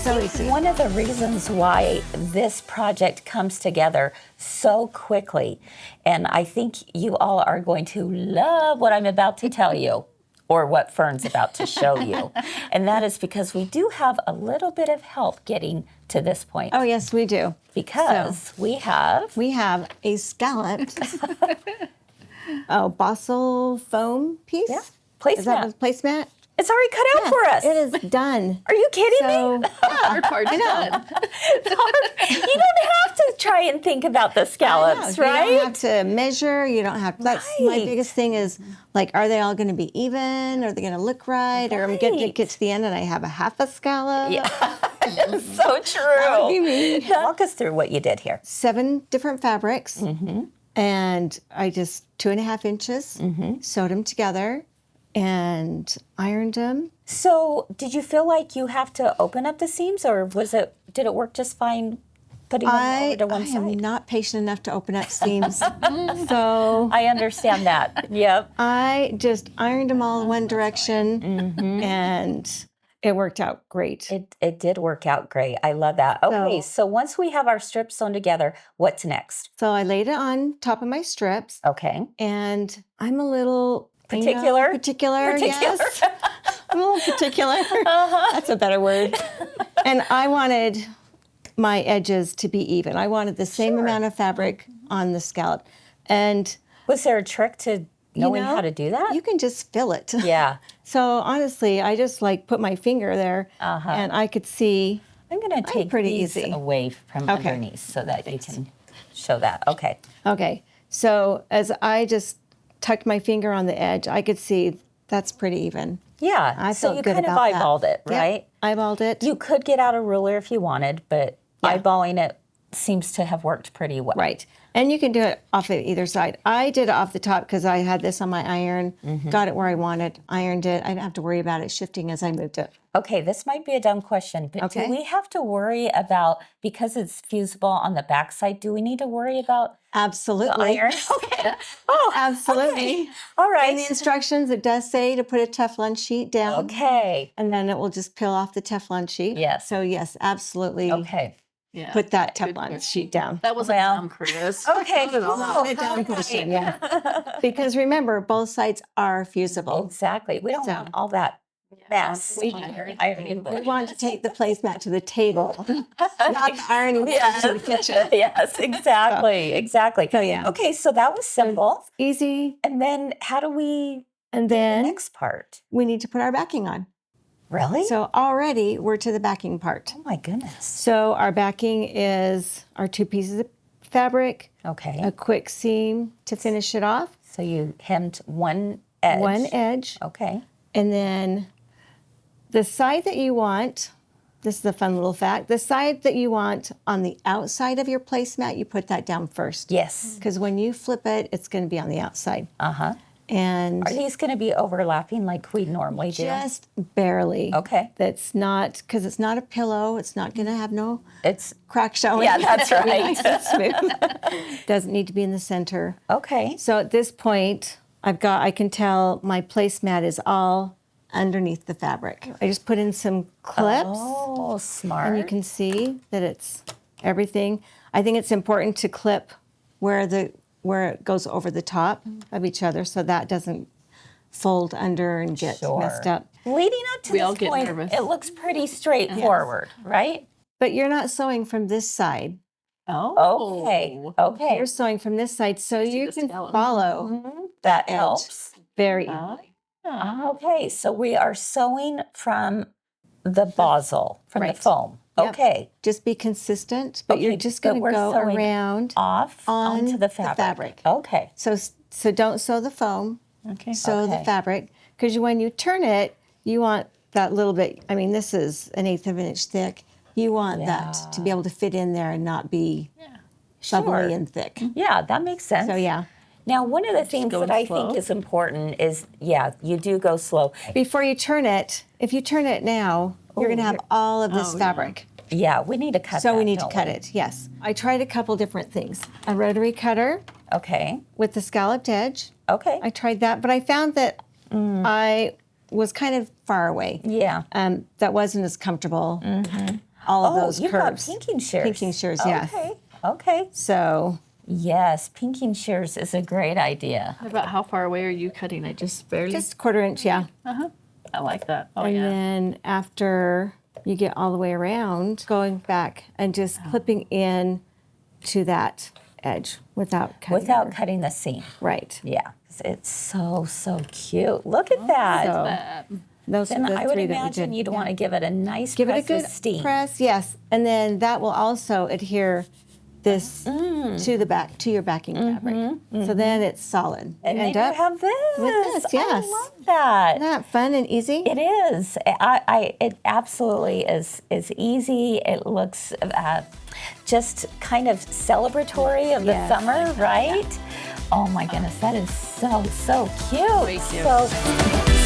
so easy. One of the reasons why this project comes together so quickly, and I think you all are going to love what I'm about to tell you, or what Fern's about to show you, and that is because we do have a little bit of help getting to this point. Oh, yes, we do. Because we have a scalloped balsa foam piece. Yeah. Is that a placemat? It's already cut out for us. It is done. Are you kidding me? Our part's done. You don't have to try and think about the scallops, right? You don't have to measure. You don't have. That's my biggest thing is like, are they all going to be even? Are they going to look right? Or I'm going to get to the end and I have a half a scallop. Yeah, it's so true. That would be me. Walk us through what you did here. 7 different fabrics, and I just 2.5 inches sewed them together and ironed them. So, did you feel like you have to open up the seams, or did it work just fine putting them over to one side? I am not patient enough to open up seams, so I understand that. Yep. I just ironed them all in one direction, and it worked out great. It did work out great. I love that. Okay, so once we have our strips sewn together, what's next? So I laid it on top of my strips. Okay. And I'm a little Particular? Particular. Yes. I'm a little particular. That's a better word. And I wanted my edges to be even. I wanted the same amount of fabric on the scallop. And was there a trick to knowing how to do that? You can just fill it. Yeah. So honestly, I just put my finger there and I could see. I'm going to take these away from underneath so that you can show that. Okay. Okay. So as I just tucked my finger on the edge, I could see that's pretty even. Yeah. I so felt you good kind of about eyeballed that. it, right? Yep. Eyeballed it. You could get out a ruler if you wanted, but eyeballing it seems to have worked pretty well. Right. And you can do it off of either side. I did it off the top because I had this on my iron, got it where I wanted, ironed it. I didn't have to worry about it shifting as I moved it. Okay, this might be a dumb question, but do we have to worry about, because it's fusible on the back side, do we need to worry about Absolutely. the iron? Okay. Oh, absolutely. Okay. All right. In the instructions, it does say to put a Teflon sheet down. Okay. And then it will just peel off the Teflon sheet. Yes. So yes, absolutely. Okay. Yeah. Put that Teflon sheet down. That was a dumb, Chris. Okay. A dumb question, yeah. Because remember, both sides are fusible. Exactly. We don't want all that mess. We want to take the placemat to the table, not the ironing to the kitchen. Yes, exactly. Exactly. So yeah. Okay, so that was simple. Easy. And then how do we And the then next part? we need to put our backing on. Really? So already we're to the backing part. Oh my goodness. So our backing is our 2 pieces of fabric, Okay. a quick seam to finish it off, So you hemmed one edge. one edge, Okay. and then the side that you want, this is a fun little fact, the side that you want on the outside of your placemat, you put that down first. Yes. Because when you flip it, it's going to be on the outside. Uh-huh. And Are these going to be overlapping like we normally do? just barely. Okay. That's not, because it's not a pillow. It's not going to have no It's crack showing. Yeah, that's right. Nice and smooth. Doesn't need to be in the center. okay. So at this point, I can tell my placemat is all underneath the fabric. I just put in some clips. Oh, smart. And you can see that it's everything. I think it's important to clip where it goes over the top of each other so that doesn't fold under and get messed up. Leading up to all this get point, nervous. it looks pretty straightforward, right? But you're not sewing from this side. Oh. Okay. Okay. You're sewing from this side so you the can scallop. follow That edge. helps. very Okay, so we are sewing from the basel, from the Right. foam. Yep. Okay. Just be consistent, but you're Okay, just but going to we're go sewing around Off on onto the fabric. Okay. So don't sew the foam. Okay. Sew the Okay. fabric, because when you turn it, you want that little bit. I mean, this is 1/8 of an inch thick. You want that to be able to fit in there and not be bubbly and thick. Yeah, that makes sense. So yeah. Now, one of the things going that I slow? think is important is, you do go slow. Before you turn it, if you turn it now, you're going to have all of this fabric. Yeah, we need to cut So that, we need to don't cut we? it, yes. I tried a couple different things. A rotary cutter Okay. with the scalloped edge. Okay. I tried that, but I found that I was kind of far away. Yeah. That wasn't as comfortable. all of those you've curves. got pinking shears. Pinking shears, yes. Okay. So Yes, pinking shears is a great idea. What about how far away are you cutting? I just barely. just 1/4 inch, yeah. I like that. Oh And yeah. then after you get all the way around, going back and just clipping in to that edge without cutting. Without cutting the seam. Right. Yeah. It's so cute. Look at that. So those Then are the I would three that we imagine did. you'd want to give it a nice Give it a press good with steam. press, yes. And then that will also adhere this to the back, to your backing fabric. So then it's solid. And then End you up have this. with this, yes. I love that. Isn't that fun and easy? It is. It absolutely is easy. It looks just kind of celebratory of the Yes. summer, right? Oh my goodness, that is so cute. Thank you. So